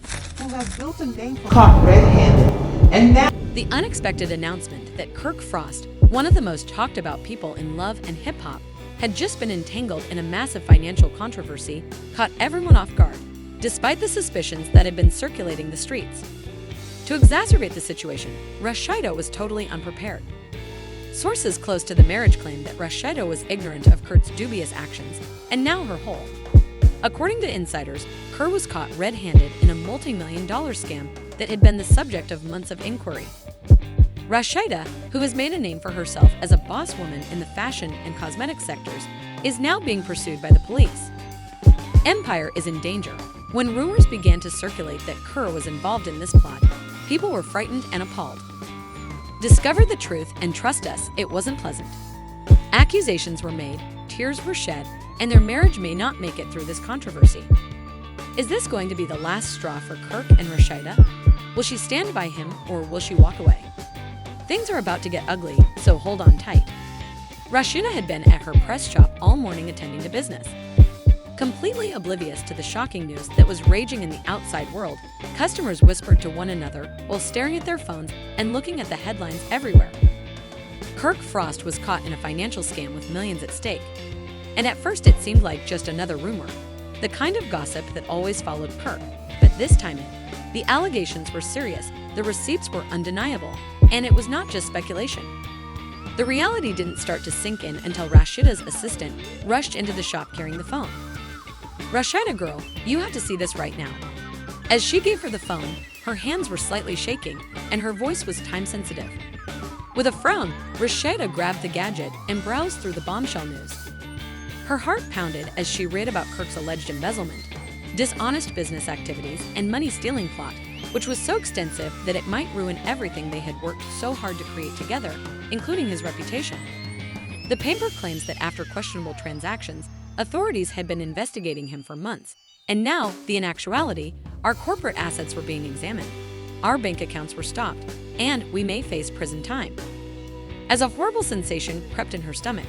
Rasheeda, who has built a name for caught red-handed, and now The unexpected announcement that Kirk Frost, one of the most talked about people in love and hip-hop, had just been entangled in a massive financial controversy caught everyone off guard, despite the suspicions that had been circulating the streets. To exacerbate the situation, Rasheeda was totally unprepared. Sources close to the marriage claim that Rasheeda was ignorant of Kirk's dubious actions, and now her whole. According to insiders, Kirk was caught red-handed in a multi-million-dollar scam that had been the subject of months of inquiry. Rasheeda, who has made a name for herself as a boss woman in the fashion and cosmetic sectors, is now being pursued by the police. Empire is in danger. When rumors began to circulate that Kirk was involved in this plot, people were frightened and appalled. Discover the truth and trust us, it wasn't pleasant. Accusations were made, tears were shed, and their marriage may not make it through this controversy. Is this going to be the last straw for Kirk and Rasheeda? Will she stand by him or will she walk away? Things are about to get ugly, so hold on tight. Rasheeda had been at her press shop all morning attending to business. Completely oblivious to the shocking news that was raging in the outside world, customers whispered to one another while staring at their phones and looking at the headlines everywhere. Kirk Frost was caught in a financial scam with millions at stake. And at first it seemed like just another rumor, the kind of gossip that always followed Kirk. But this time the allegations were serious, the receipts were undeniable, and it was not just speculation. The reality didn't start to sink in until Rasheeda's assistant rushed into the shop carrying the phone. "Rasheeda girl, you have to see this right now." As she gave her the phone, her hands were slightly shaking, and her voice was time-sensitive. With a frown, Rasheeda grabbed the gadget and browsed through the bombshell news. Her heart pounded as she read about Kirk's alleged embezzlement, dishonest business activities, and money-stealing plot, which was so extensive that it might ruin everything they had worked so hard to create together, including his reputation. The paper claims that after questionable transactions, authorities had been investigating him for months, and now, in actuality, our corporate assets were being examined, our bank accounts were stopped, and we may face prison time. As a horrible sensation crept in her stomach,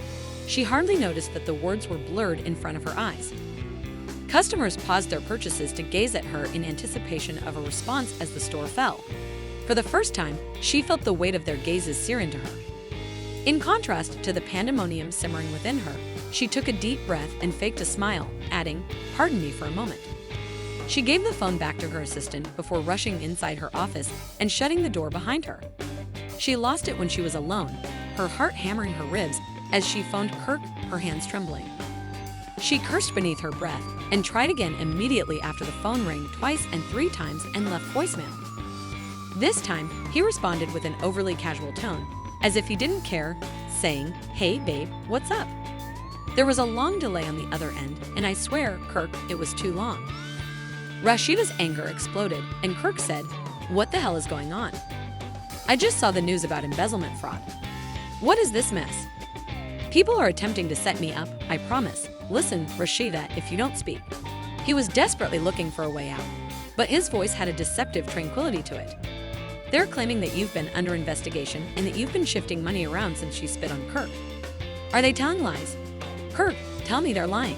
she hardly noticed that the words were blurred in front of her eyes. Customers paused their purchases to gaze at her in anticipation of a response as the store fell. For the first time, she felt the weight of their gazes sear into her. In contrast to the pandemonium simmering within her, she took a deep breath and faked a smile, adding, "Pardon me for a moment." She gave the phone back to her assistant before rushing inside her office and shutting the door behind her. She lost it when she was alone, her heart hammering her ribs as she phoned Kirk, her hands trembling. She cursed beneath her breath and tried again immediately after the phone rang twice and 3 times and left voicemail. This time, he responded with an overly casual tone, as if he didn't care, saying, "Hey babe, what's up?" There was a long delay on the other end, and I swear, Kirk, it was too long. Rasheeda's anger exploded, and Kirk said, "What the hell is going on? I just saw the news about embezzlement fraud. What is this mess? People are attempting to set me up, I promise. Listen, Rasheeda, if you don't speak." He was desperately looking for a way out, but his voice had a deceptive tranquility to it. "They're claiming that you've been under investigation and that you've been shifting money around since she spit on Kirk. Are they telling lies? Kirk, tell me they're lying."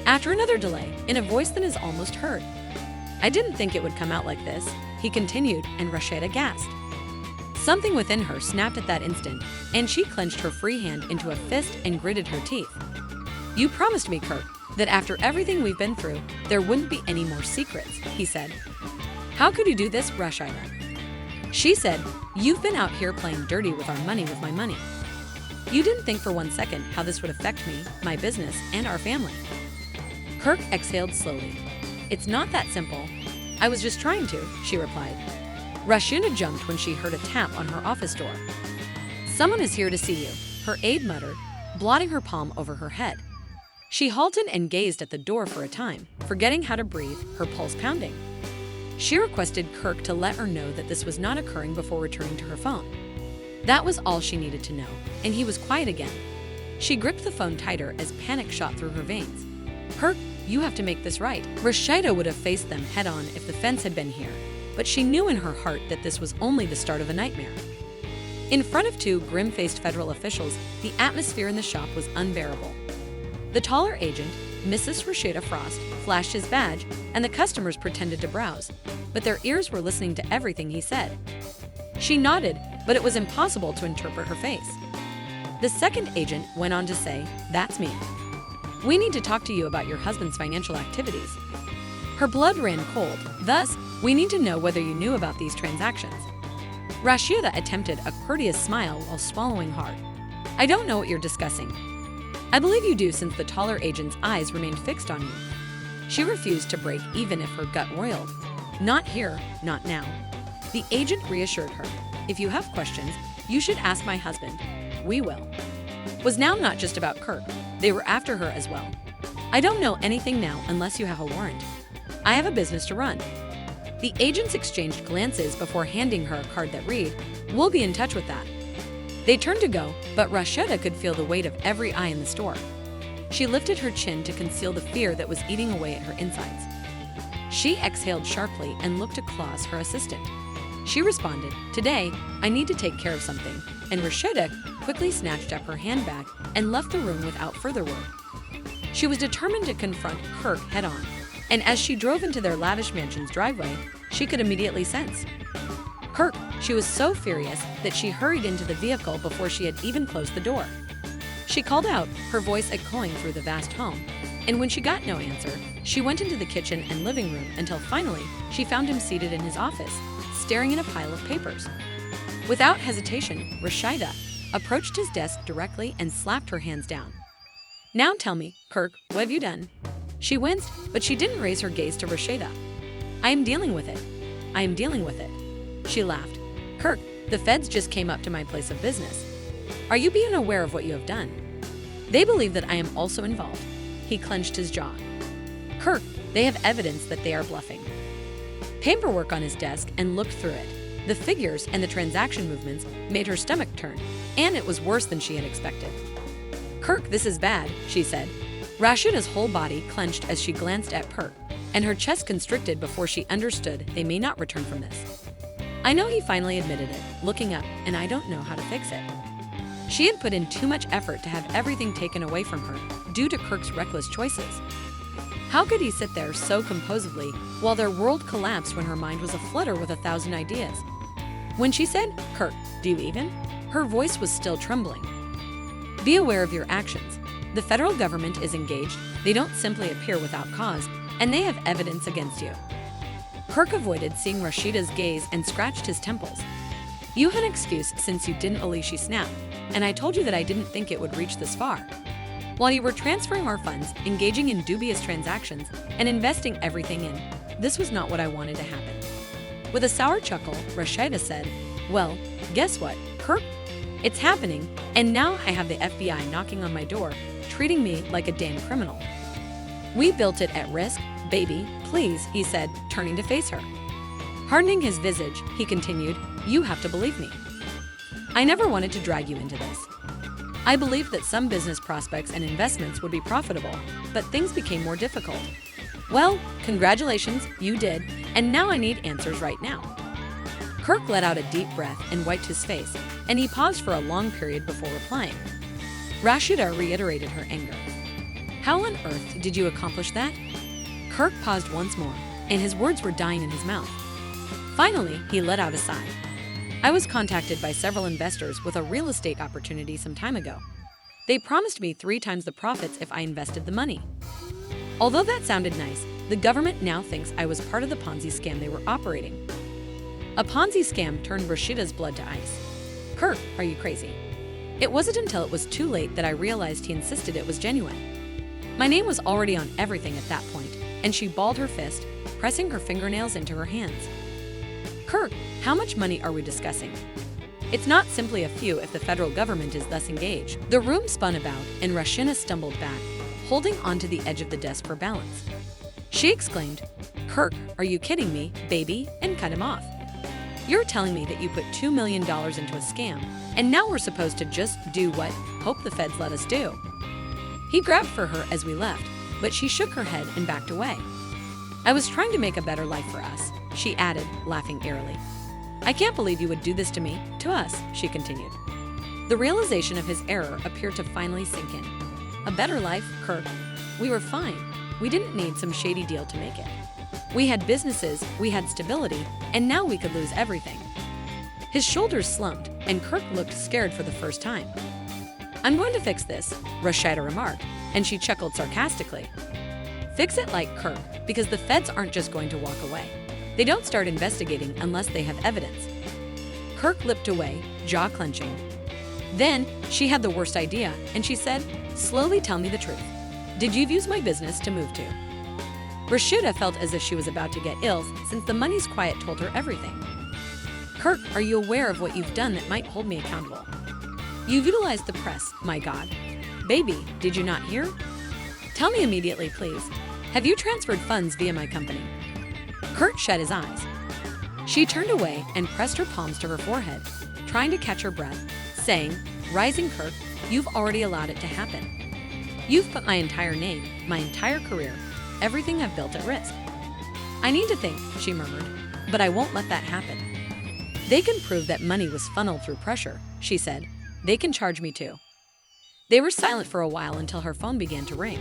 After another delay, in a voice that is almost heard, "I didn't think it would come out like this," he continued, and Rasheeda gasped. Something within her snapped at that instant, and she clenched her free hand into a fist and gritted her teeth. "You promised me, Kirk, that after everything we've been through, there wouldn't be any more secrets," he said. "How could you do this, Rasheeda?" She said, "You've been out here playing dirty with our money with my money. You didn't think for one second how this would affect me, my business, and our family." Kirk exhaled slowly. "It's not that simple. I was just trying to," she replied. Rasheeda jumped when she heard a tap on her office door. "Someone is here to see you," her aide muttered, blotting her palm over her head. She halted and gazed at the door for a time, forgetting how to breathe, her pulse pounding. She requested Kirk to let her know that this was not occurring before returning to her phone. That was all she needed to know, and he was quiet again. She gripped the phone tighter as panic shot through her veins. "Kirk, you have to make this right." Rasheeda would have faced them head-on if the fence had been here, but she knew in her heart that this was only the start of a nightmare. In front of 2 grim-faced federal officials, the atmosphere in the shop was unbearable. The taller agent, Mrs. Rasheeda Frost flashed his badge, and the customers pretended to browse, but their ears were listening to everything he said. She nodded, but it was impossible to interpret her face. The second agent went on to say, "That's me. We need to talk to you about your husband's financial activities." Her blood ran cold. "Thus, we need to know whether you knew about these transactions." Rasheeda attempted a courteous smile while swallowing hard. "I don't know what you're discussing." "I believe you do, since the taller agent's eyes remained fixed on you." She refused to break even if her gut roiled. "Not here, not now." The agent reassured her. "If you have questions, you should ask my husband. We will." Was now not just about Kirk. They were after her as well. "I don't know anything now unless you have a warrant. I have a business to run." The agents exchanged glances before handing her a card that read, "We'll be in touch with that." They turned to go, but Rasheeda could feel the weight of every eye in the store. She lifted her chin to conceal the fear that was eating away at her insides. She exhaled sharply and looked to Klaus, her assistant. She responded, "Today, I need to take care of something," and Rasheeda quickly snatched up her handbag and left the room without further word. She was determined to confront Kirk head-on, and as she drove into their lavish mansion's driveway, she could immediately sense Kirk. She was so furious that she hurried into the vehicle before she had even closed the door. She called out, her voice echoing through the vast home, and when she got no answer, she went into the kitchen and living room until finally she found him seated in his office, staring at a pile of papers. Without hesitation, Rasheeda approached his desk directly and slapped her hands down. "Now tell me, Kirk, what have you done?" She winced, but she didn't raise her gaze to Rasheeda. "I am dealing with it. I am dealing with it." She laughed. "Kirk, the feds just came up to my place of business. Are you being aware of what you have done? They believe that I am also involved." He clenched his jaw. "Kirk, they have evidence that they are bluffing." Paperwork on his desk and looked through it. The figures and the transaction movements made her stomach turn, and it was worse than she had expected. "Kirk, this is bad," she said. Rasheeda's whole body clenched as she glanced at Kirk, and her chest constricted before she understood they may not return from this. "I know," he finally admitted it, looking up, "and I don't know how to fix it." She had put in too much effort to have everything taken away from her due to Kirk's reckless choices. How could he sit there so composedly while their world collapsed when her mind was aflutter with 1,000 ideas? When she said, "Kirk, do you even?" her voice was still trembling. "Be aware of your actions. The federal government is engaged, they don't simply appear without cause, and they have evidence against you." Kirk avoided seeing Rasheeda's gaze and scratched his temples. "You had an excuse since you didn't believe," she snapped, "and I told you that I didn't think it would reach this far. While you were transferring our funds, engaging in dubious transactions, and investing everything in, this was not what I wanted to happen." With a sour chuckle, Rasheeda said, "Well, guess what, Kirk? It's happening, and now I have the FBI knocking on my door, treating me like a damn criminal." "We built it at risk, baby, please," he said, turning to face her. Hardening his visage, he continued, "You have to believe me. I never wanted to drag you into this. I believed that some business prospects and investments would be profitable, but things became more difficult. Well, congratulations, you did, and now I need answers right now." Kirk let out a deep breath and wiped his face, and he paused for a long period before replying. Rasheeda reiterated her anger. "How on earth did you accomplish that?" Kirk paused once more, and his words were dying in his mouth. Finally, he let out a sigh. "I was contacted by several investors with a real estate opportunity some time ago. They promised me 3 times the profits if I invested the money. Although that sounded nice, the government now thinks I was part of the Ponzi scam they were operating." A Ponzi scam turned Rasheeda's blood to ice. "Kirk, are you crazy?" It wasn't until it was too late that I realized he insisted it was genuine. My name was already on everything at that point, and she balled her fist, pressing her fingernails into her hands. "Kirk, how much money are we discussing? It's not simply a few if the federal government is thus engaged." The room spun about, and Rasheeda stumbled back, holding onto the edge of the desk for balance. She exclaimed, "Kirk, are you kidding me, baby?" and cut him off. "You're telling me that you put $2 million into a scam, and now we're supposed to just do what? Hope the feds let us do." He grabbed for her as we left, but she shook her head and backed away. "I was trying to make a better life for us," she added, laughing eerily. "I can't believe you would do this to me, to us," she continued. The realization of his error appeared to finally sink in. "A better life, Kirk? We were fine. We didn't need some shady deal to make it. We had businesses, we had stability, and now we could lose everything. His shoulders slumped, and Kirk looked scared for the first time. I'm going to fix this, Rasheeda remarked, and she chuckled sarcastically. Fix it like Kirk, because the feds aren't just going to walk away. They don't start investigating unless they have evidence. Kirk lipped away, jaw clenching. Then, she had the worst idea, and she said, slowly tell me the truth. Did you use my business to move to? Rasheeda felt as if she was about to get ill since the money's quiet told her everything. Kirk, are you aware of what you've done that might hold me accountable? You've utilized the press, my God. Baby, did you not hear? Tell me immediately, please. Have you transferred funds via my company? Kirk shut his eyes. She turned away and pressed her palms to her forehead, trying to catch her breath, saying, rising Kirk, you've already allowed it to happen. You've put my entire name, my entire career, everything I've built at risk. I need to think, she murmured, but I won't let that happen. They can prove that money was funneled through pressure, she said. They can charge me too. They were silent for a while until her phone began to ring.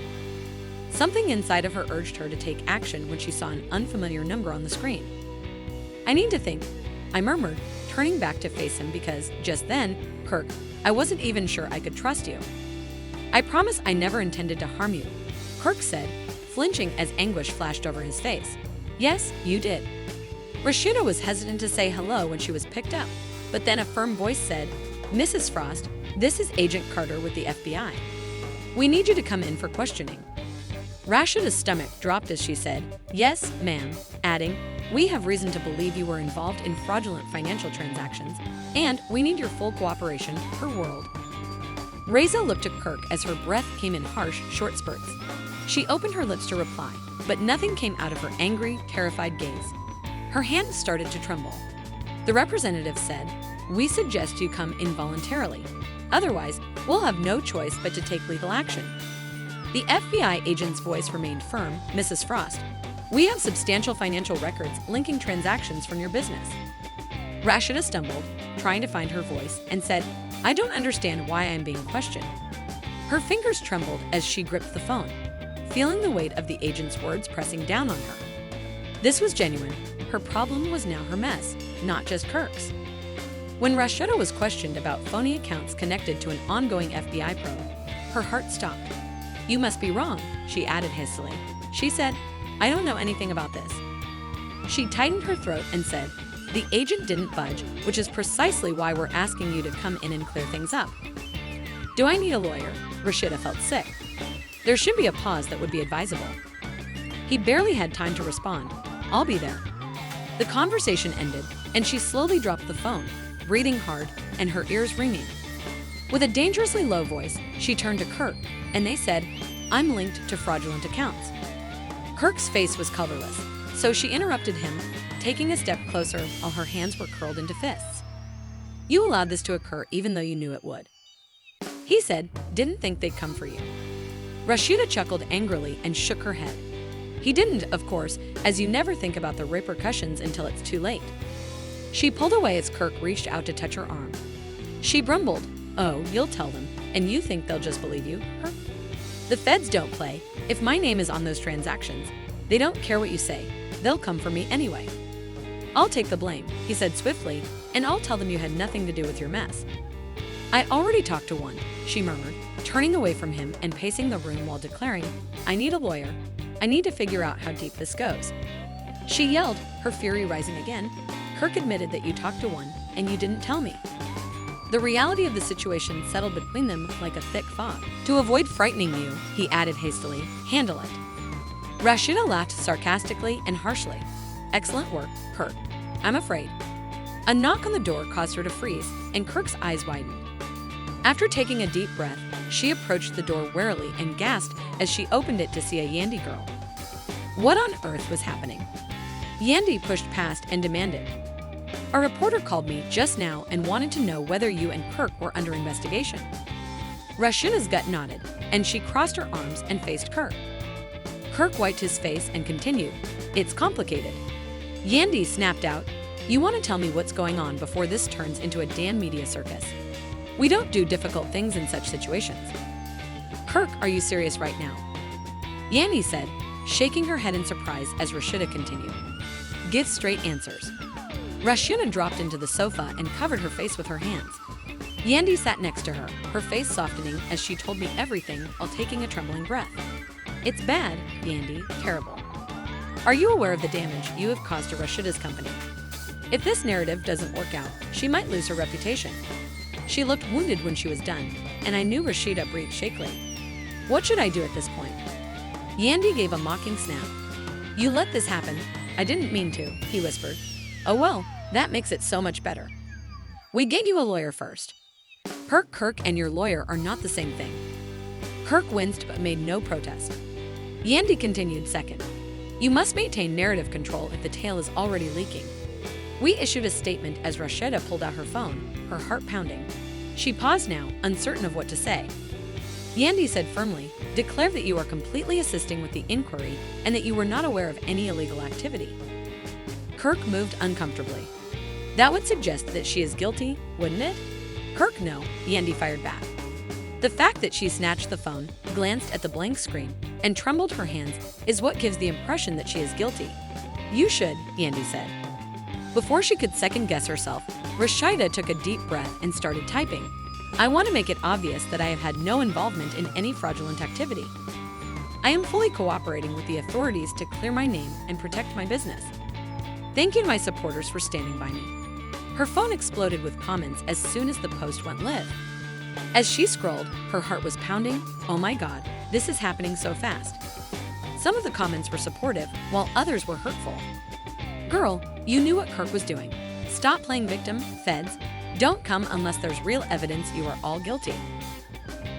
Something inside of her urged her to take action when she saw an unfamiliar number on the screen. I need to think, I murmured, turning back to face him because, just then, Kirk, I wasn't even sure I could trust you. I promise I never intended to harm you, Kirk said, flinching as anguish flashed over his face. Yes, you did. Rasheeda was hesitant to say hello when she was picked up, but then a firm voice said, Mrs. Frost, this is Agent Carter with the FBI. We need you to come in for questioning. Rasheeda's stomach dropped as she said, yes, ma'am, adding, we have reason to believe you were involved in fraudulent financial transactions, and we need your full cooperation, her world. Reza looked at Kirk as her breath came in harsh, short spurts. She opened her lips to reply, but nothing came out of her angry, terrified gaze. Her hands started to tremble. The representative said, we suggest you come in voluntarily. Otherwise, we'll have no choice but to take legal action. The FBI agent's voice remained firm, Mrs. Frost. We have substantial financial records linking transactions from your business. Rasheeda stumbled, trying to find her voice, and said, I don't understand why I'm being questioned. Her fingers trembled as she gripped the phone, feeling the weight of the agent's words pressing down on her. This was genuine. Her problem was now her mess, not just Kirk's. When Rasheeda was questioned about phony accounts connected to an ongoing FBI probe, her heart stopped. You must be wrong, she added hastily. She said, I don't know anything about this. She tightened her throat and said, the agent didn't budge, which is precisely why we're asking you to come in and clear things up. Do I need a lawyer? Rasheeda felt sick. There should be a pause that would be advisable. He barely had time to respond. I'll be there. The conversation ended, and she slowly dropped the phone, breathing hard and her ears ringing. With a dangerously low voice, she turned to Kirk, and they said, I'm linked to fraudulent accounts. Kirk's face was colorless, so she interrupted him, taking a step closer while her hands were curled into fists. You allowed this to occur even though you knew it would. He said, didn't think they'd come for you. Rasheeda chuckled angrily and shook her head. He didn't, of course, as you never think about the repercussions until it's too late. She pulled away as Kirk reached out to touch her arm. She grumbled, oh, you'll tell them, and you think they'll just believe you, huh? The feds don't play. If my name is on those transactions, they don't care what you say. They'll come for me anyway. I'll take the blame, he said swiftly, and I'll tell them you had nothing to do with your mess. I already talked to one, she murmured, turning away from him and pacing the room while declaring, I need a lawyer. I need to figure out how deep this goes. She yelled, her fury rising again. Kirk admitted that you talked to one, and you didn't tell me. The reality of the situation settled between them like a thick fog. To avoid frightening you, he added hastily, handle it. Rasheeda laughed sarcastically and harshly. Excellent work, Kirk. I'm afraid. A knock on the door caused her to freeze, and Kirk's eyes widened. After taking a deep breath, she approached the door warily and gasped as she opened it to see a Yandy girl. What on earth was happening? Yandy pushed past and demanded, a reporter called me just now and wanted to know whether you and Kirk were under investigation. Rasheeda's gut nodded, and she crossed her arms and faced Kirk. Kirk wiped his face and continued, it's complicated. Yandy snapped out, you want to tell me what's going on before this turns into a damn media circus. We don't do difficult things in such situations. Kirk, are you serious right now? Yandy said, shaking her head in surprise as Rasheeda continued. Give straight answers. Rasheeda dropped into the sofa and covered her face with her hands. Yandy sat next to her, her face softening as she told me everything while taking a trembling breath. It's bad, Yandy, terrible. Are you aware of the damage you have caused to Rasheeda's company? If this narrative doesn't work out, she might lose her reputation. She looked wounded when she was done, and I knew Rasheeda breathed shakily. What should I do at this point? Yandy gave a mocking snap. You let this happen. I didn't mean to, he whispered. Oh well, that makes it so much better. We get you a lawyer first. Kirk and your lawyer are not the same thing. Kirk winced but made no protest. Yandy continued second. You must maintain narrative control if the tale is already leaking. We issued a statement as Rasheeda pulled out her phone, her heart pounding. She paused now, uncertain of what to say. Yandy said firmly, declare that you are completely assisting with the inquiry and that you were not aware of any illegal activity. Kirk moved uncomfortably. That would suggest that she is guilty, wouldn't it? Kirk, no, Yandy fired back. The fact that she snatched the phone, glanced at the blank screen, and trembled her hands is what gives the impression that she is guilty. You should, Yandy said. Before she could second-guess herself, Rasheeda took a deep breath and started typing. I want to make it obvious that I have had no involvement in any fraudulent activity. I am fully cooperating with the authorities to clear my name and protect my business. Thank you to my supporters for standing by me. Her phone exploded with comments as soon as the post went live. As she scrolled, her heart was pounding. Oh my God, this is happening so fast. Some of the comments were supportive, while others were hurtful. Girl, you knew what Kirk was doing. Stop playing victim, feds. Don't come unless there's real evidence you are all guilty.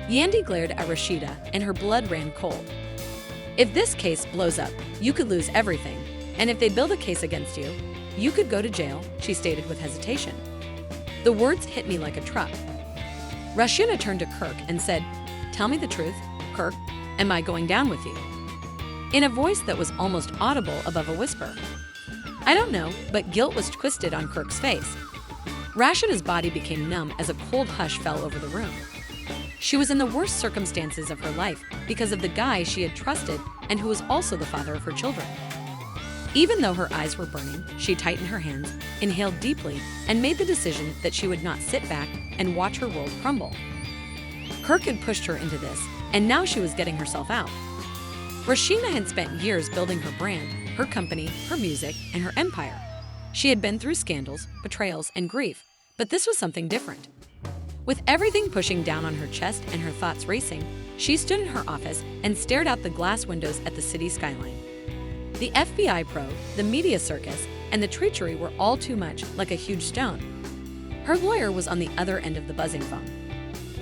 Yandy glared at Rasheeda and her blood ran cold. If this case blows up, you could lose everything. And if they build a case against you, you could go to jail, she stated with hesitation. The words hit me like a truck. Rasheeda turned to Kirk and said, tell me the truth, Kirk, am I going down with you? In a voice that was almost audible above a whisper. I don't know, but guilt was twisted on Kirk's face. Rasheeda's body became numb as a cold hush fell over the room. She was in the worst circumstances of her life because of the guy she had trusted and who was also the father of her children. Even though her eyes were burning, she tightened her hands, inhaled deeply, and made the decision that she would not sit back and watch her world crumble. Kirk had pushed her into this, and now she was getting herself out. Rasheeda had spent years building her brand, her company, her music, and her empire. She had been through scandals, betrayals, and grief, but this was something different. With everything pushing down on her chest and her thoughts racing, she stood in her office and stared out the glass windows at the city skyline. The FBI probe, the media circus, and the treachery were all too much, like a huge stone. Her lawyer was on the other end of the buzzing phone.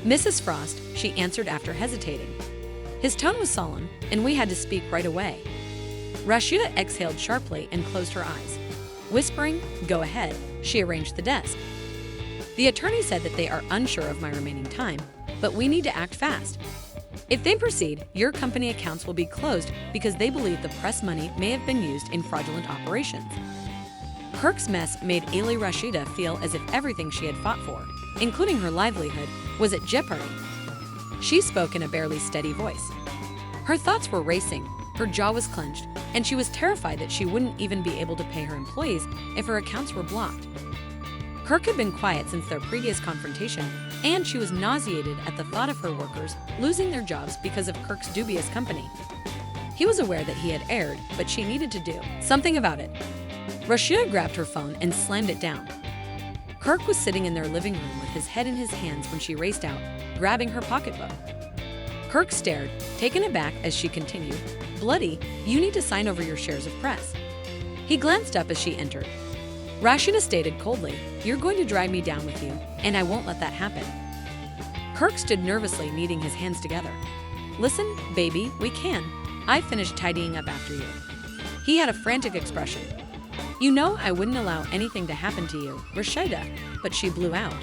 Mrs. Frost, she answered after hesitating. His tone was solemn, and we had to speak right away. Rasheeda exhaled sharply and closed her eyes. Whispering, go ahead, she arranged the desk. The attorney said that they are unsure of my remaining time, but we need to act fast. If they proceed, your company accounts will be closed because they believe the press money may have been used in fraudulent operations. Kirk's mess made Ailey Rasheeda feel as if everything she had fought for, including her livelihood, was at jeopardy. She spoke in a barely steady voice. Her thoughts were racing, her jaw was clenched, and she was terrified that she wouldn't even be able to pay her employees if her accounts were blocked. Kirk had been quiet since their previous confrontation, and she was nauseated at the thought of her workers losing their jobs because of Kirk's dubious company. He was aware that he had erred, but she needed to do something about it. Rasheeda grabbed her phone and slammed it down. Kirk was sitting in their living room with his head in his hands when she raced out, grabbing her pocketbook. Kirk stared, taken aback as she continued, Bloody, you need to sign over your shares of press. He glanced up as she entered. Rasheeda stated coldly, you're going to drag me down with you, and I won't let that happen. Kirk stood nervously, kneading his hands together. Listen, baby, we can. I finished tidying up after you. He had a frantic expression. You know I wouldn't allow anything to happen to you, Rasheeda, but she blew out.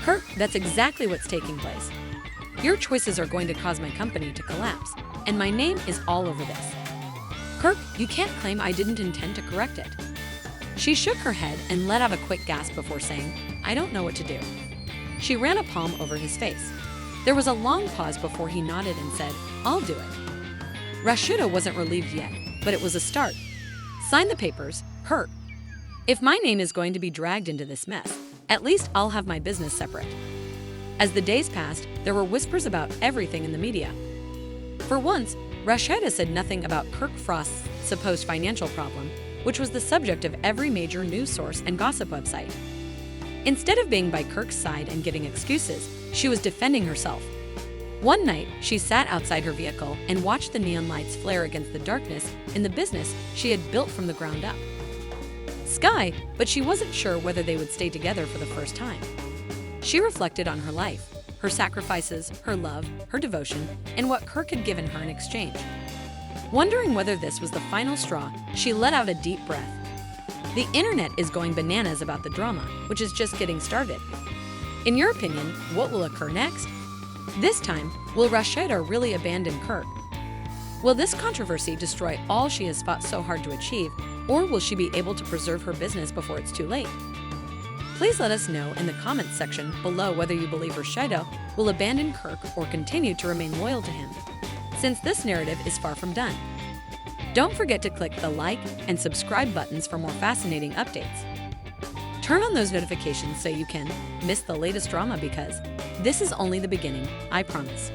Kirk, that's exactly what's taking place. Your choices are going to cause my company to collapse, and my name is all over this. Kirk, you can't claim I didn't intend to correct it. She shook her head and let out a quick gasp before saying, I don't know what to do. She ran a palm over his face. There was a long pause before he nodded and said, I'll do it. Rasheeda wasn't relieved yet, but it was a start. Sign the papers, Kirk. If my name is going to be dragged into this mess, at least I'll have my business separate. As the days passed, there were whispers about everything in the media. For once, Rasheeda said nothing about Kirk Frost's supposed financial problem, which was the subject of every major news source and gossip website. Instead of being by Kirk's side and giving excuses, she was defending herself. One night, she sat outside her vehicle and watched the neon lights flare against the darkness in the business she had built from the ground up. Sky, but she wasn't sure whether they would stay together for the first time. She reflected on her life, her sacrifices, her love, her devotion, and what Kirk had given her in exchange. Wondering whether this was the final straw, she let out a deep breath. The internet is going bananas about the drama, which is just getting started. In your opinion, what will occur next? This time, will Rasheeda really abandon Kirk? Will this controversy destroy all she has fought so hard to achieve, or will she be able to preserve her business before it's too late? Please let us know in the comments section below whether you believe Rasheeda will abandon Kirk or continue to remain loyal to him, since this narrative is far from done. Don't forget to click the like and subscribe buttons for more fascinating updates. Turn on those notifications so you can miss the latest drama, because this is only the beginning, I promise.